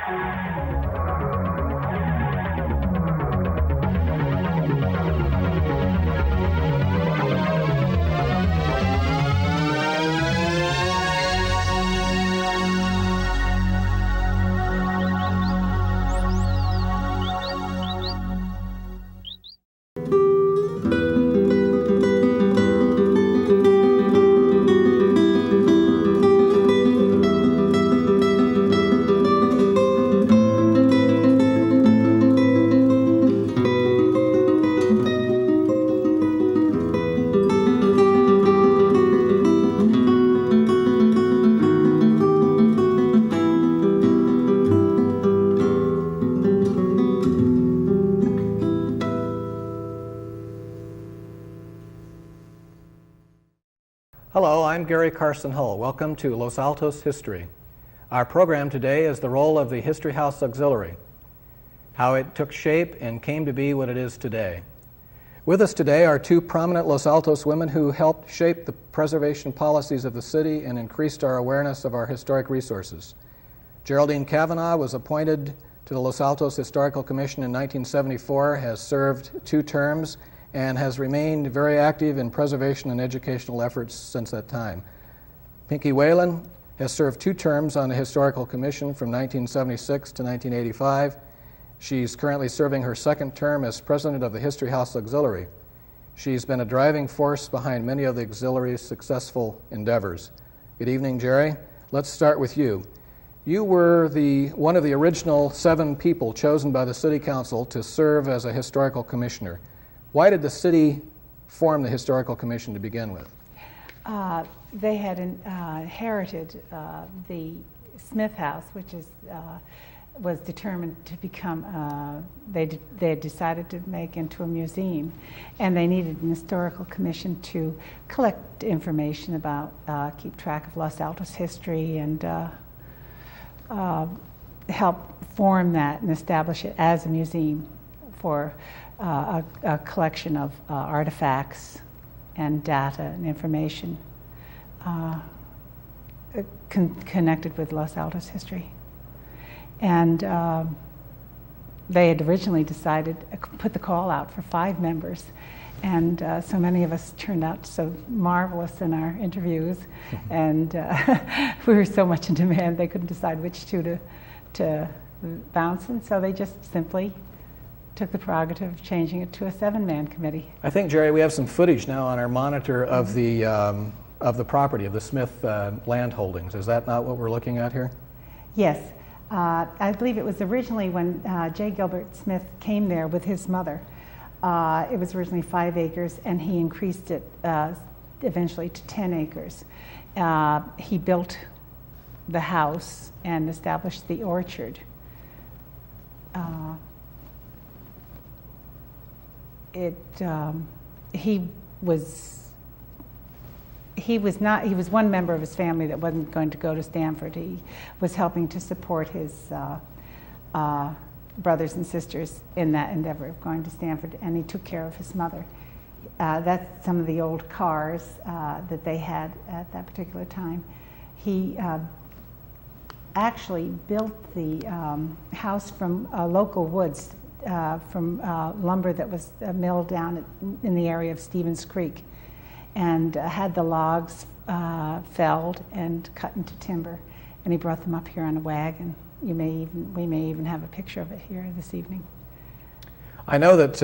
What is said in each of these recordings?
Hello, I'm Gary Carson Hull. Welcome to Los Altos History. Our program today is the role of the History House Auxiliary, how it took shape and came to be what it is today. With us today are two prominent Los Altos women who helped shape the preservation policies of the city and increased our awareness of our historic resources. Geraldine Kavanaugh was appointed to the Los Altos Historical Commission in 1974, has served 2 terms, and has remained very active in preservation and educational efforts since that time. Pinky Whalen has served 2 terms on the Historical Commission from 1976 to 1985. She's currently serving her 2nd term as president of the History House Auxiliary. She's been a driving force behind many of the auxiliary's successful endeavors. Good evening, Jerry. Let's start with you. You were one of the original 7 people chosen by the City Council to serve as a historical commissioner. Why did the city form the Historical Commission to begin with? They had inherited the Smith House, which was determined to become, they had decided to make into a museum, and they needed an historical commission to collect information about, keep track of Los Altos history, and help form that and establish it as a museum for a collection of artifacts and data and information connected with Los Altos history. And they had originally decided, put the call out for 5 members, and so many of us turned out so marvelous in our interviews, and we were so much in demand they couldn't decide which 2 to bounce, and so they just simply took the prerogative of changing it to a 7-man committee. I think, Jerry, we have some footage now on our monitor of the property, of the Smith land holdings. Is that not what we're looking at here? Yes. I believe it was originally when J. Gilbert Smith came there with his mother. It was originally 5 acres, and he increased it eventually to 10 acres. He built the house and established the orchard. He was one member of his family that wasn't going to go to Stanford. He was helping to support his brothers and sisters in that endeavor of going to Stanford, and he took care of his mother. That's some of the old cars that they had at that particular time. He actually built the house from local woods, from lumber that was milled down in the area of Stevens Creek, and had the logs felled and cut into timber, and he brought them up here on a wagon. We may even have a picture of it here this evening. I know that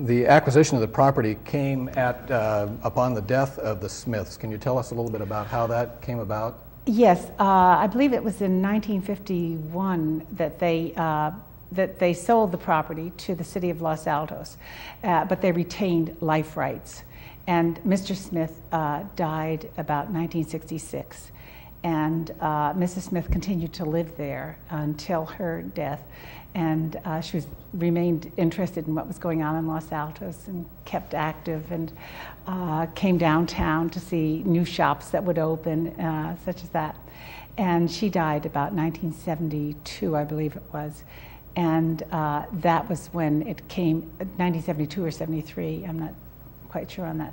the acquisition of the property came upon the death of the Smiths. Can you tell us a little bit about how that came about? Yes, I believe it was in 1951 that they sold the property to the city of Los Altos, but they retained life rights. And Mr. Smith died about 1966, and Mrs. Smith continued to live there until her death, and she remained interested in what was going on in Los Altos and kept active, and came downtown to see new shops that would open, such as that. And she died about 1972, I believe it was. And that was when it came, 1972 or 73, I'm not quite sure on that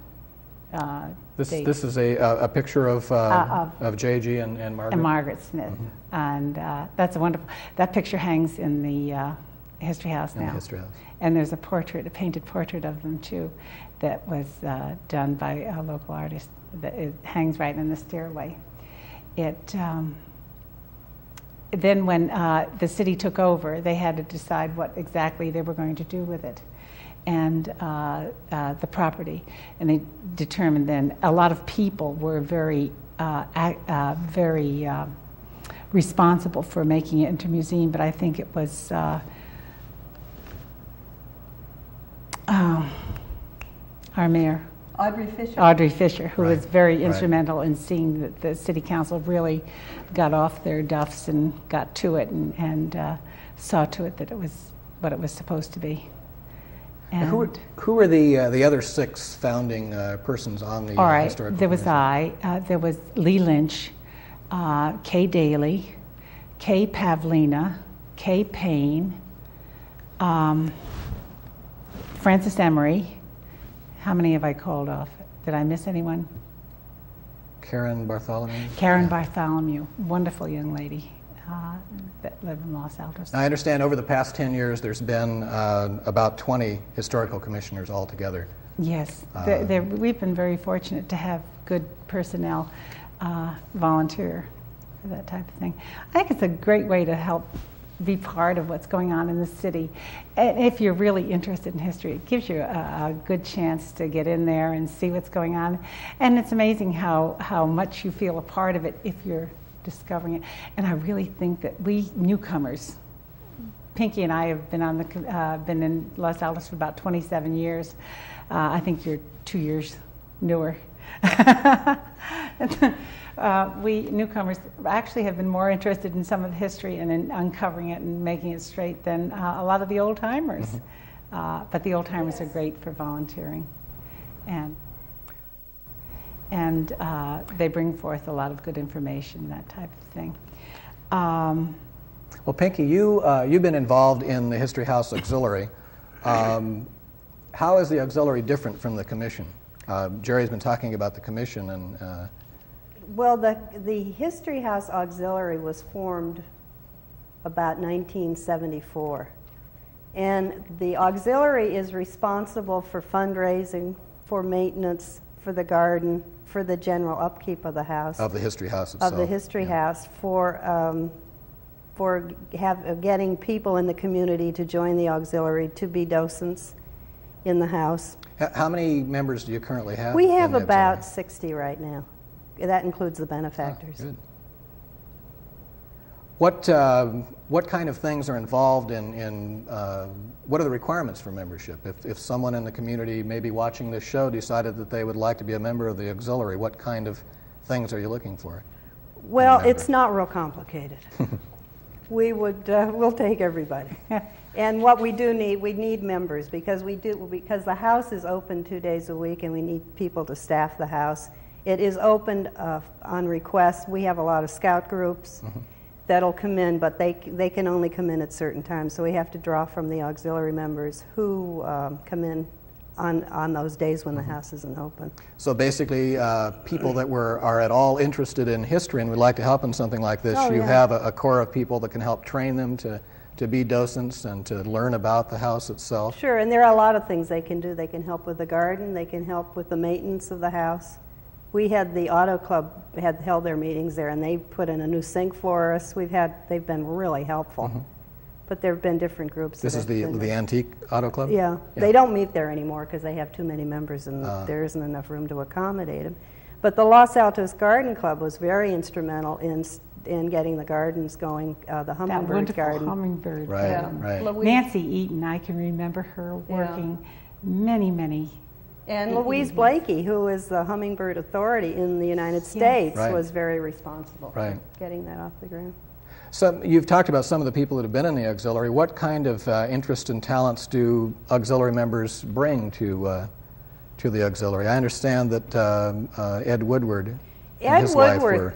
This is a picture of J.G. and Margaret? And Margaret Smith. And that's a wonderful, that picture hangs in the History House now. In the History House. And there's a portrait, a painted portrait of them too, that was done by a local artist. It hangs right in the stairway. Then when the city took over, they had to decide what exactly they were going to do with it and the property. And they determined then a lot of people were very responsible for making it into a museum, but I think it was our mayor, Audrey Fisher, who was very instrumental in seeing that the city council really got off their duffs and got to it and saw to it that it was what it was supposed to be. And who were the other 6 founding persons on the historical there was commission? there was Lee Lynch, Kay Daly, Kay Pavlina, Kay Payne, Francis Emery. How many have I called off? Did I miss anyone? Karen Bartholomew? Karen Bartholomew, wonderful young lady that lived in Los Altos. I understand over the past 10 years there's been about 20 historical commissioners altogether. Yes, we've been very fortunate to have good personnel volunteer for that type of thing. I think it's a great way to help be part of what's going on in the city. And if you're really interested in history, it gives you a good chance to get in there and see what's going on. And it's amazing how much you feel a part of it if you're discovering it. And I really think that we newcomers, Pinky and I have been in Los Altos for about 27 years. I think you're 2 years newer. We newcomers actually have been more interested in some of the history and in uncovering it and making it straight than a lot of the old timers. But the old timers are great for volunteering, and they bring forth a lot of good information, that type of thing. Well, Pinky, you've been involved in the History House Auxiliary. How is the auxiliary different from the commission? Jerry's been talking about the commission and. Well, the History House Auxiliary was formed about 1974. And the auxiliary is responsible for fundraising, for maintenance, for the garden, for the general upkeep of the house. Of the History House itself. Of the History House, for getting people in the community to join the auxiliary, to be docents in the house. How many members do you currently have? We have about 60 right now. That includes the benefactors. Oh, good. What kind of things are involved in what are the requirements for membership? If someone in the community, maybe watching this show, decided that they would like to be a member of the auxiliary, what kind of things are you looking for? Well, it's not real complicated. We'll take everybody. And what we need members because the house is open 2 days a week and we need people to staff the house. It is opened on request. We have a lot of scout groups that'll come in, but they can only come in at certain times. So we have to draw from the auxiliary members who come in on those days when the house isn't open. So basically, people that are at all interested in history and would like to help in something like this, have a core of people that can help train them to be docents and to learn about the house itself. Sure, and there are a lot of things they can do. They can help with the garden. They can help with the maintenance of the house. We had the auto club held their meetings there, and they put in a new sink for us. They've been really helpful. But there have been different groups. This is the antique auto club? Yeah. They don't meet there anymore because they have too many members and there isn't enough room to accommodate them. But the Los Altos Garden Club was very instrumental in getting the gardens going, the hummingbird garden. Hummingbird garden. Right. Nancy Eaton, I can remember her working many. And Louise Blakey, who is the hummingbird authority in the United States, was very responsible for getting that off the ground. So you've talked about some of the people that have been in the auxiliary. What kind of interest and talents do auxiliary members bring to the auxiliary? I understand that Ed Woodward and his wife were...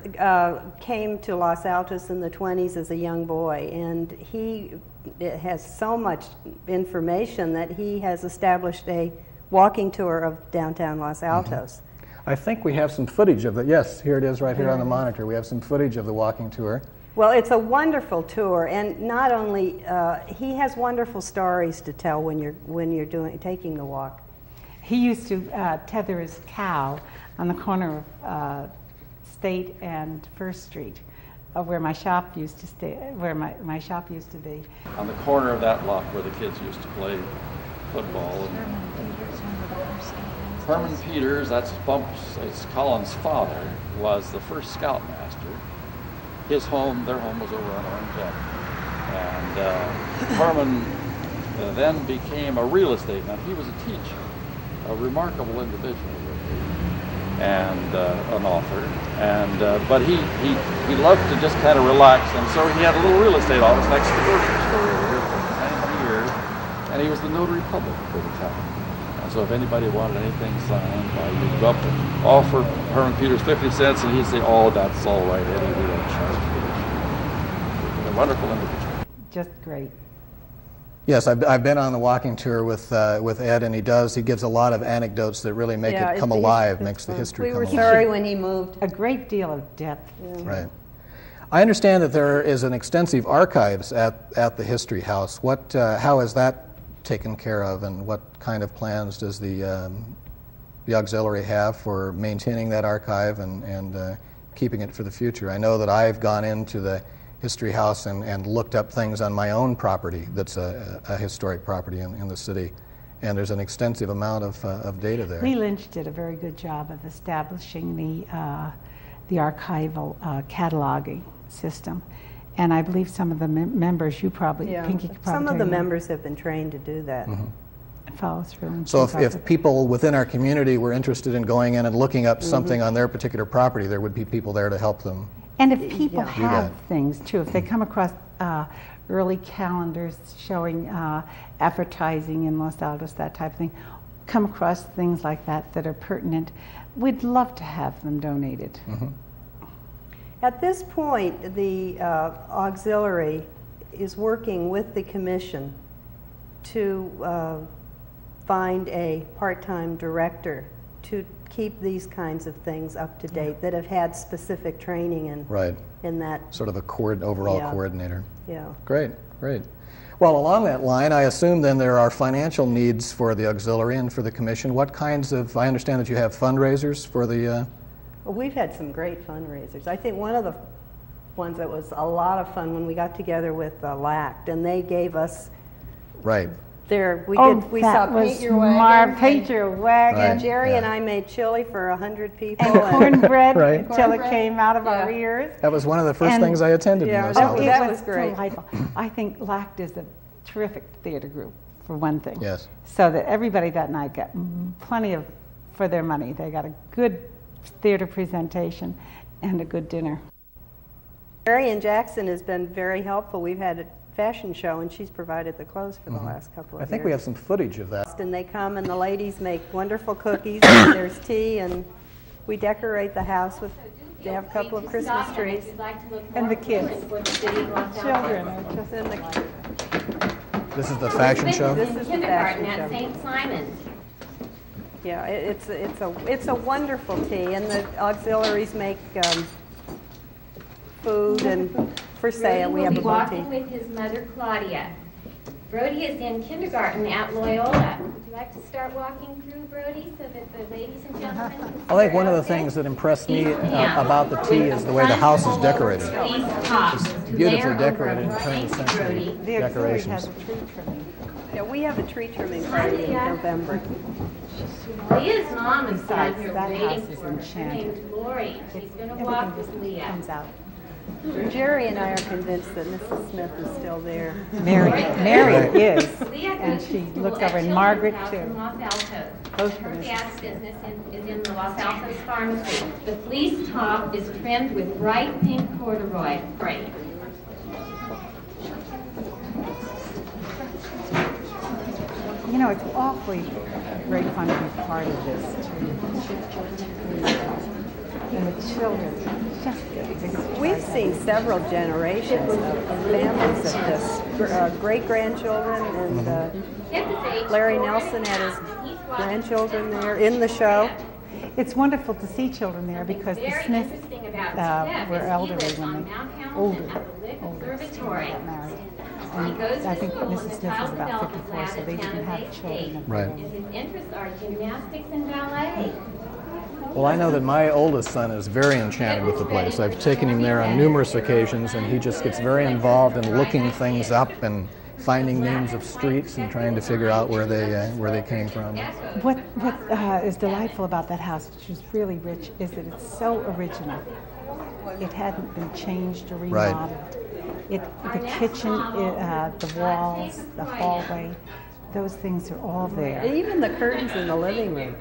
came to Los Altos in the 20s as a young boy, and he has so much information that he has established a walking tour of downtown Los Altos. I think we have some footage of it. Yes, here it is right here on the monitor. We have some footage of the walking tour. Well, it's a wonderful tour, and not only he has wonderful stories to tell when you're taking the walk. He used to tether his cow on the corner of State and First Street, where my shop used to stay, where my shop used to be. On the corner of that lot where the kids used to play football. And Herman Peters, it's Colin's father, was the first scoutmaster. Their home was over on Orange Avenue. And Herman then became a real estate man. He was a teacher, a remarkable individual, and an author. And but he loved to just kind of relax, and so he had a little real estate office next to the grocery store over here for 90 years, and he was the notary public for the town. And so if anybody wanted anything signed, you'd go up and offer Herman Peters 50 cents, and he'd say, "Oh, that's all right, Eddie, we don't charge for this." A wonderful individual. Just great. Yes, I've been on the walking tour with Ed, and he gives a lot of anecdotes that really make it come alive, makes the history come alive. We were sorry when he moved. A great deal of depth. Yeah. Right. I understand that there is an extensive archives at the History House. How is that taken care of, and what kind of plans does the auxiliary have for maintaining that archive and keeping it for the future? I know that I've gone into the History House and looked up things on my own property that's a historic property in the city, and there's an extensive amount of data there. Lee Lynch did a very good job of establishing the archival cataloging system, and I believe some of the members, you probably, Pinky could probably some of tell the you more. members have been trained to do that. Follow through. And So keep up if with people within our community were interested in going in and looking up something on their particular property, there would be people there to help them. And if people Do have that. things too, if they come across early calendars showing advertising in Los Altos, that type of thing, come across things like that are pertinent, we'd love to have them donated. At this point, the auxiliary is working with the commission to find a part-time director to keep these kinds of things up to date that have had specific training in that. Sort of a overall coordinator. Yeah. Great. Well, along that line, I assume then there are financial needs for the auxiliary and for the commission. What kinds of, I understand that you have fundraisers for the... Well, we've had some great fundraisers. I think one of the ones that was a lot of fun when we got together with LAHS, and they gave us Right. we that saw was Paint Your Wagon. Paint Your Wagon. Right. And Jerry and Yeah. I made chili for 100 people. And cornbread Right. until it came out of our Yeah. ears. That was one of the first And- things I attended Yeah, in Los that Altos. was- It was great. delightful. I think LAHS is a terrific theater group, for one thing. Yes. So that everybody that night got plenty for their money. They got a good theater presentation and a good dinner. Marion Jackson has been very helpful. We've had a fashion show, and she's provided the clothes for the last couple of I years. think we have some footage of that. And they come, and the ladies make wonderful cookies, and there's tea, and we decorate the house with. They have a couple of Christmas trees. And the kids. Children are just And the, This is the fashion show? This is the kindergarten fashion at show. St. Simon's. yeah, it's a wonderful tea, and the auxiliaries make food and for sale. We Brody have will a be boutique. walking with his mother, Claudia. Brody is in kindergarten at Loyola. Would you like to start walking through, Brody, so that the ladies and gentlemen can see I think one of the your things that impressed me outfit? Yeah. about the tea is the way the house is decorated. Please talk It's to beautifully Mayor decorated in Oberlin. turn of the Thank you, century Brody. The auxiliary has decorations. a tree trimming. Yeah, we have a tree trimming party in November. Leah's mom is down Besides, here that waiting house is for her. Her enchanted. name's Lori. She's going to walk Everything with Leah. comes out. Jerry and I are convinced that Mrs. Smith is still there. Mary Right. is. Leah And goes to she school looks at over, and Children's Margaret House too. in Los Altos. Both Her of us. dad's business is in the Los Altos Pharmacy. The fleece top is trimmed with bright pink corduroy. Great. You know, it's awfully great fun to be part of this, too. And the children, just the biggest We've joy. seen several generations of families of this, great-grandchildren, and Larry Nelson had his grandchildren there in the show. It's wonderful to see children there because the Very Smiths interesting about Skip were is he elderly lives when on they Mount Hamilton older, at the Lick older Observatory. got married. He And goes I to think school in Mrs. the Smith child was about development 54, lab so at they didn't San have Jose children State. at Right. And his interests are gymnastics and ballet. Well, I know that my oldest son is very enchanted with the place. I've taken him there on numerous occasions, and he just gets very involved in looking things up and finding names of streets and trying to figure out where they came from. What is delightful about that house, which is really rich, is that it's so original. It hadn't been changed or Right. remodeled. The kitchen, the walls, the hallway, those things are all there. Even the curtains in the living room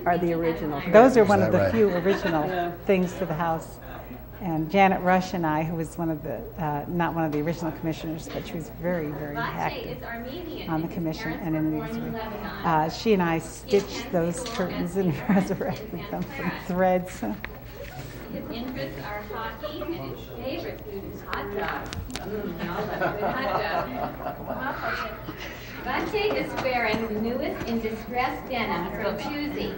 are the original. Those are one Is of that the right? few original things to the house. And Janet Rush and I, who was one of the, not one of the original commissioners, but she was very, very active on the commission and in the museum. She and I stitched those curtains and resurrected them from threads. His interests are hockey, and his favorite food is hot dogs. Y'all love a good hot dog. Bunche is wearing the newest in distressed denim from Choosy.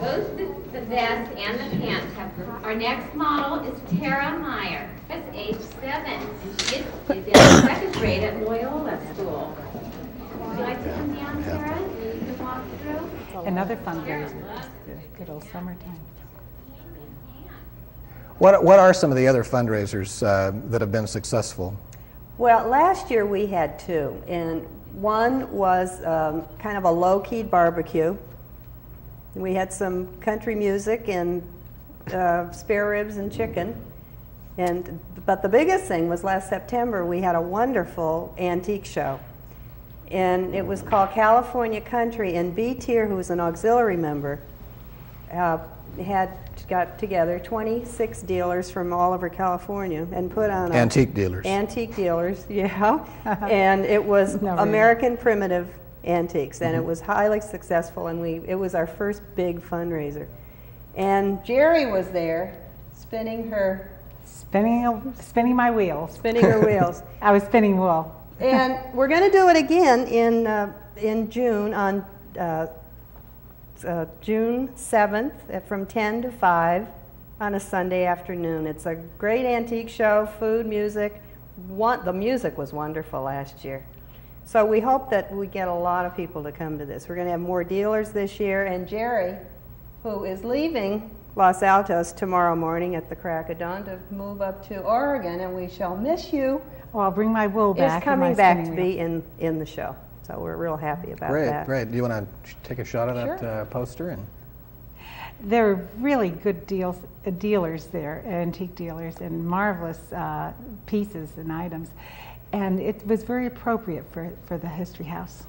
Both the vest and the pants have. Our next model is Tara Meyer. That's age 7, and she is in the second grade at Loyola School. Would you like to come down, Tara? You can walk through. Another fundraiser is the good old summertime. What are some of the other fundraisers that have been successful? Well, last year we had 2, and one was kind of a low-key barbecue. We had some country music and spare ribs and chicken. But the biggest thing was last September we had a wonderful antique show. And it was called California Country, and B. Tier, who was an auxiliary member, got together 26 dealers from all over California and put on Antique dealers. Antique dealers, yeah. And it was No, really. American primitive antiques, and it was highly successful, and it was our first big fundraiser. And Jerry was there spinning Spinning my wheels. spinning her wheels. I was spinning wool. And we're going to do it again in June on June 7th from 10 to 5 on a Sunday afternoon. It's a great antique show, food, music. The music was wonderful last year. So we hope that we get a lot of people to come to this. We're going to have more dealers this year, and Jerry, who is leaving Los Altos tomorrow morning at the crack of dawn to move up to Oregon, and we shall miss you, Well, I'll bring my wool back. is and coming my back spinning to wheel. be in the show. So we're real happy about Great, that. great. Do you want to take a shot of that Sure. poster? And There are really good dealers there, antique dealers, and marvelous pieces and items. And it was very appropriate for the History House.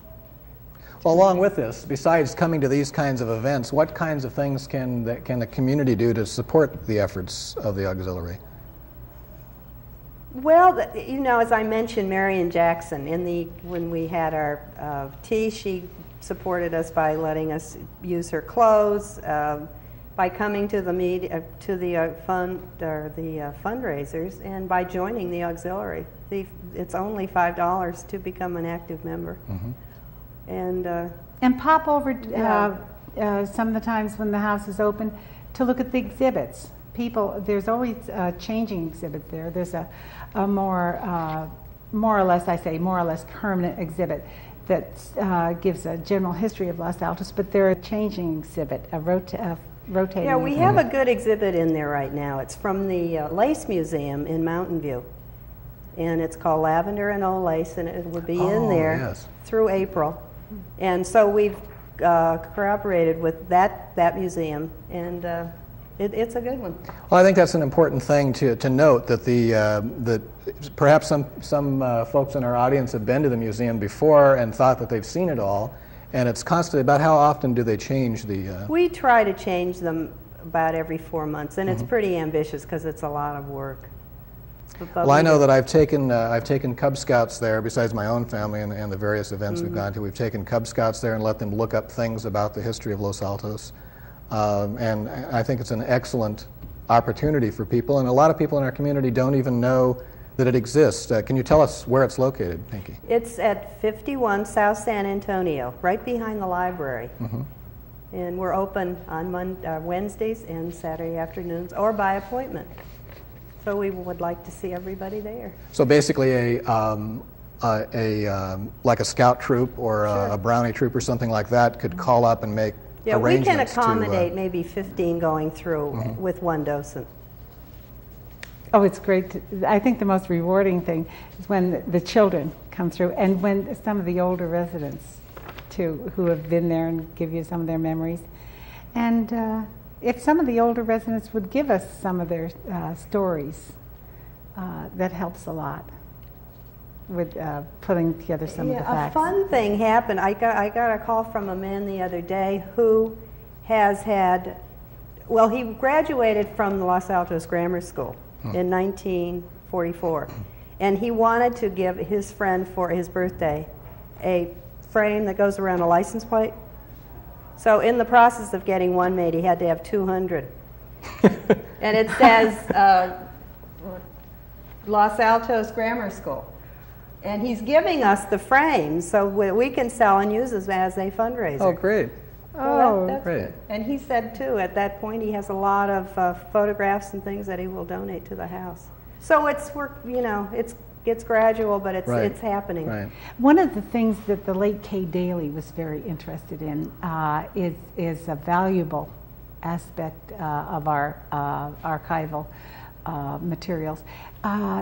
well, along with this, besides coming to these kinds of events, what kinds of things can the community do to support the efforts of the auxiliary? Well, as I mentioned, Marion Jackson, when we had our tea, she supported us by letting us use her clothes, by coming to the fundraisers, and by joining the auxiliary. It's only $5 to become an active member. Mm-hmm. And pop over Yeah. some of the times when the house is open to look at the exhibits. There's always a changing exhibit there. There's a more or less permanent exhibit that gives a general history of Los Altos, but they're a changing exhibit, a rotating. Yeah, we have a good exhibit in there right now. It's from the LAHS Museum in Mountain View. And it's called Lavender and Old Lace, and it will be in there yes. through April. And so we've cooperated with that museum, and it's a good one. Well, I think that's an important thing to note, that that perhaps some folks in our audience have been to the museum before and thought that they've seen it all, and it's constantly about how often do they change the... We try to change them about every 4 months, and it's pretty ambitious because it's a lot of work. Well, I know that I've taken Cub Scouts there, besides my own family and the various events we've gone to. We've taken Cub Scouts there and let them look up things about the history of Los Altos. And I think it's an excellent opportunity for people, and a lot of people in our community don't even know that it exists. Can you tell us where it's located, Pinky? It's at 51 South San Antonio, right behind the library. And we're open on Wednesdays and Saturday afternoons, or by appointment. So we would like to see everybody there. So basically like a scout troop or a brownie troop or something like that could call up and make Yeah, we can arrangements accommodate maybe 15 going through with one docent. Oh, it's great. I think the most rewarding thing is when the children come through, and when some of the older residents, too, who have been there and give you some of their memories. And if some of the older residents would give us some of their stories, that helps a lot with putting together some of the facts. A fun thing happened. I got a call from a man the other day who has had, well, he graduated from the Los Altos Grammar School in 1944, and he wanted to give his friend for his birthday a frame that goes around a license plate. So in the process of getting one made, he had to have 200. And it says Los Altos Grammar School. And he's giving us the frames so we can sell and use them as a fundraiser. Oh, great. That's great. good. And he said, too, at that point, he has a lot of photographs and things that he will donate to the house. So it's gradual, but it's happening. Right. One of the things that the late Kay Daly was very interested in is a valuable aspect of our archival materials.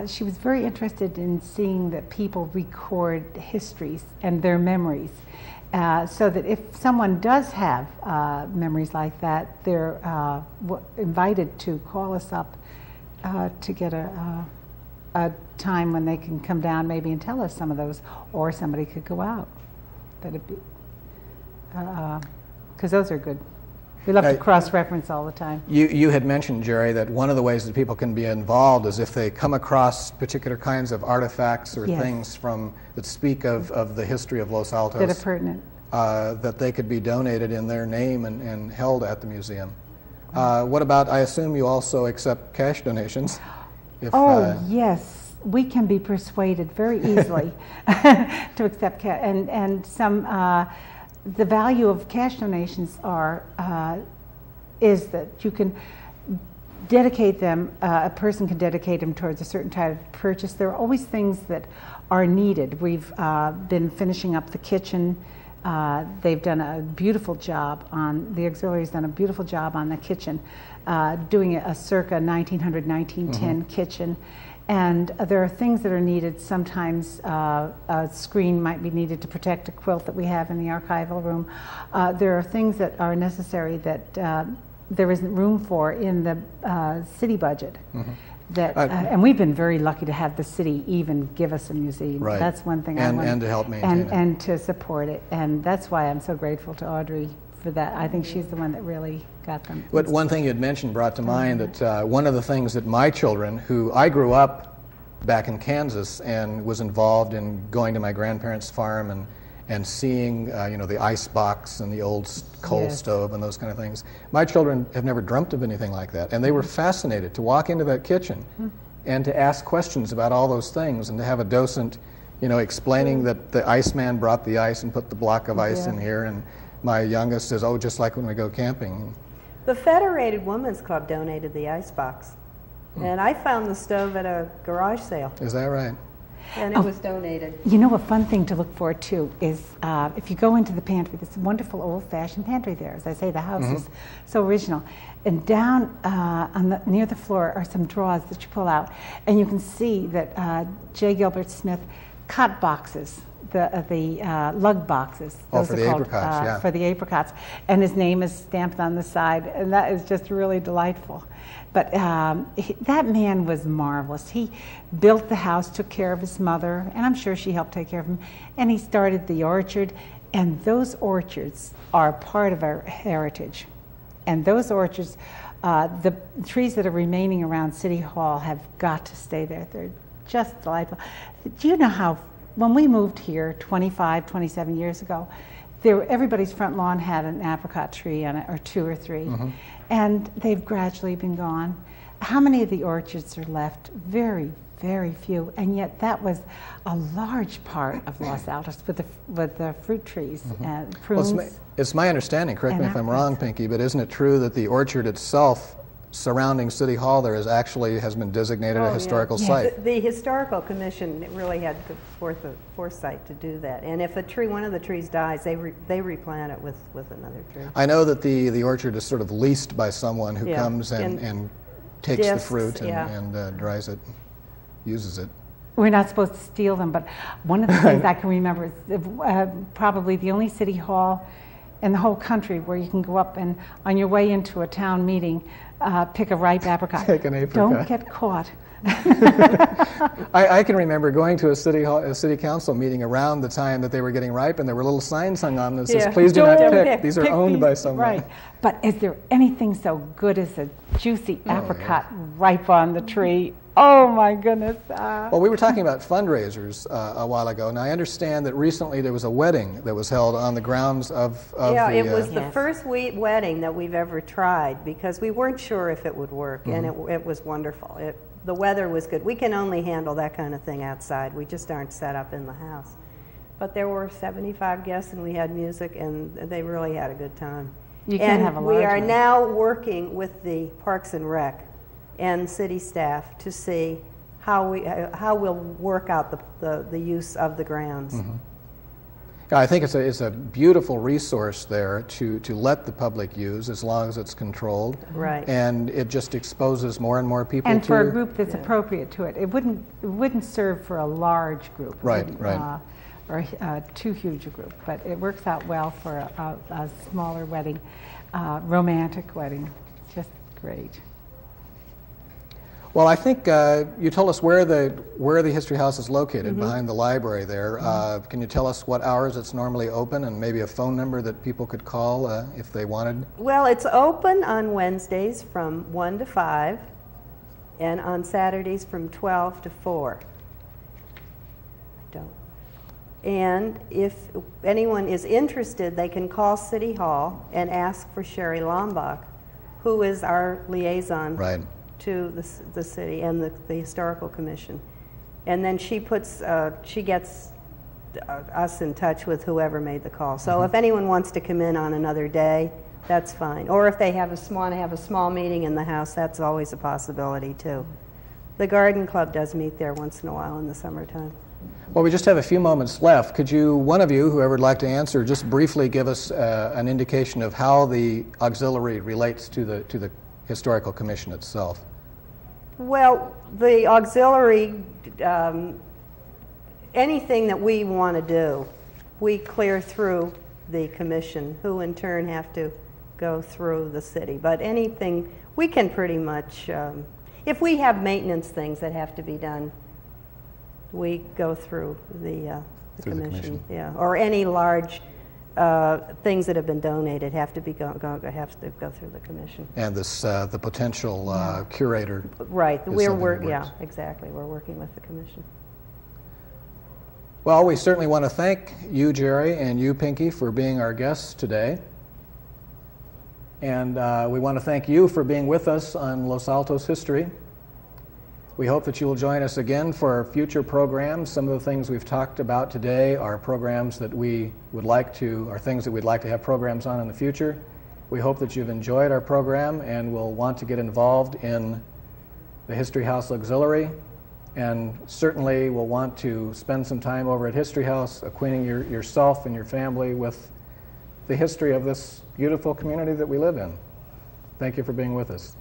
She was very interested in seeing that people record histories and their memories, so that if someone does have memories like that, they're invited to call us up to get a time when they can come down maybe and tell us some of those, or somebody could go out. That'd be, because those are good. We love to cross-reference all the time. You had mentioned, Jerry, that one of the ways that people can be involved is if they come across particular kinds of artifacts or things that speak of the history of Los Altos. That are pertinent. That they could be donated in their name and held at the museum. What about, I assume you also accept cash donations? Yes. We can be persuaded very easily to accept cash. And some... the value of cash donations is that you can dedicate them, a person can dedicate them towards a certain type of purchase. There are always things that are needed. We've been finishing up the kitchen. They've done a beautiful job the auxiliary's done a beautiful job on the kitchen, doing a circa 1900, 1910 kitchen. And there are things that are needed. Sometimes a screen might be needed to protect a quilt that we have in the archival room. There are things that are necessary that there isn't room for in the city budget. And we've been very lucky to have the city even give us a museum. Right. That's one thing and to help maintain it. And to support it. And that's why I'm so grateful to Audrey for that. I think she's the one that really got them. But one thing you had mentioned brought to mind that one of the things that my children, who I grew up back in Kansas and was involved in going to my grandparents' farm and seeing the ice box and the old coal stove and those kind of things. My children have never dreamt of anything like that, and they were fascinated to walk into that kitchen and to ask questions about all those things, and to have a docent, explaining that the iceman brought the ice and put the block of ice in here, and my youngest says, "Oh, just like when we go camping." The Federated Women's Club donated the icebox, and I found the stove at a garage sale. Is that right? And it was donated. A fun thing to look for too is if you go into the pantry, there's a wonderful old-fashioned pantry there. As I say, the house is so original. And down near the floor are some drawers that you pull out, and you can see that J. Gilbert Smith cut boxes. The lug boxes. Those for the apricots, for the apricots. And his name is stamped on the side, and that is just really delightful. But that man was marvelous. He built the house, took care of his mother, and I'm sure she helped take care of him, and he started the orchard, and those orchards are part of our heritage. And those orchards, the trees that are remaining around City Hall have got to stay there. They're just delightful. Do you know how when we moved here 25, 27 years ago, everybody's front lawn had an apricot tree on it, or 2 or 3, and they've gradually been gone. How many of the orchards are left? Very, very few, and yet that was a large part of Los Altos with the fruit trees and prunes. Well, it's my understanding, correct me if I'm apricots. wrong, Pinky, but isn't it true that the orchard itself surrounding City Hall there has been designated a historical site? The Historical Commission really had the foresight to do that. And if one of the trees dies, they replant it with another tree. I know that the orchard is sort of leased by someone who Yeah, comes and takes discs, the fruit yeah. and dries it, uses it. We're not supposed to steal them, but one of the things I can remember is probably the only city hall in the whole country where you can go up and on your way into a town meeting, pick a ripe apricot. Take an apricot. Don't get caught. I can remember going to a city council meeting around the time that they were getting ripe, and there were little signs hung on them that says, "Please do not Don't pick. These are pick owned by these." someone." Right. But is there anything so good as a juicy apricot ripe on the tree? Oh my goodness. Well, we were talking about fundraisers a while ago, and I understand that recently there was a wedding that was held on the grounds of Yeah, the... it was the Yes. first wedding that we've ever tried because we weren't sure if it would work, and it was wonderful. The weather was good. We can only handle that kind of thing outside. We just aren't set up in the house. But there were 75 guests, and we had music, and they really had a good time. You can't and have a we large are one. now working with the Parks and Rec and city staff to see how we'll work out the use of the grounds. I think it's a beautiful resource there to let the public use as long as it's controlled. Right. And it just exposes more and more people And to... for a group that's appropriate to it. It wouldn't serve for a large group. It Right, wouldn't, right. Or too huge a group, but it works out well for a smaller wedding, romantic wedding. Just great. Well, I think you told us where the History House is located, behind the library there. Can you tell us what hours it's normally open and maybe a phone number that people could call if they wanted? Well, it's open on Wednesdays from 1 to 5 and on Saturdays from 12 to 4. And if anyone is interested, they can call City Hall and ask for Sherry Lombach, who is our liaison Right. to the city and the Historical Commission. And then she gets us in touch with whoever made the call. So if anyone wants to come in on another day, that's fine. Or if they want to have a small meeting in the house, that's always a possibility too. The Garden Club does meet there once in a while in the summertime. Well, we just have a few moments left. Could you, one of you, whoever would like to answer, just briefly give us an indication of how the auxiliary relates to the Historical Commission itself? Well, the auxiliary, anything that we want to do, we clear through the commission, who in turn have to go through the city. But anything, we can pretty much, if we have maintenance things that have to be done, we go through the commission. Yeah, or any large things that have been donated have to go through the commission. And this the potential curator. Right. is something that Yeah, works. exactly. We're working with the commission. Well, we certainly want to thank you, Jerry, and you, Pinky, for being our guests today. And we want to thank you for being with us on Los Altos History. We hope that you will join us again for our future programs. Some of the things we've talked about today are programs that we would like to, or things that we'd like to have programs on in the future. We hope that you've enjoyed our program and will want to get involved in the History House Auxiliary, and certainly will want to spend some time over at History House acquainting yourself and your family with the history of this beautiful community that we live in. Thank you for being with us.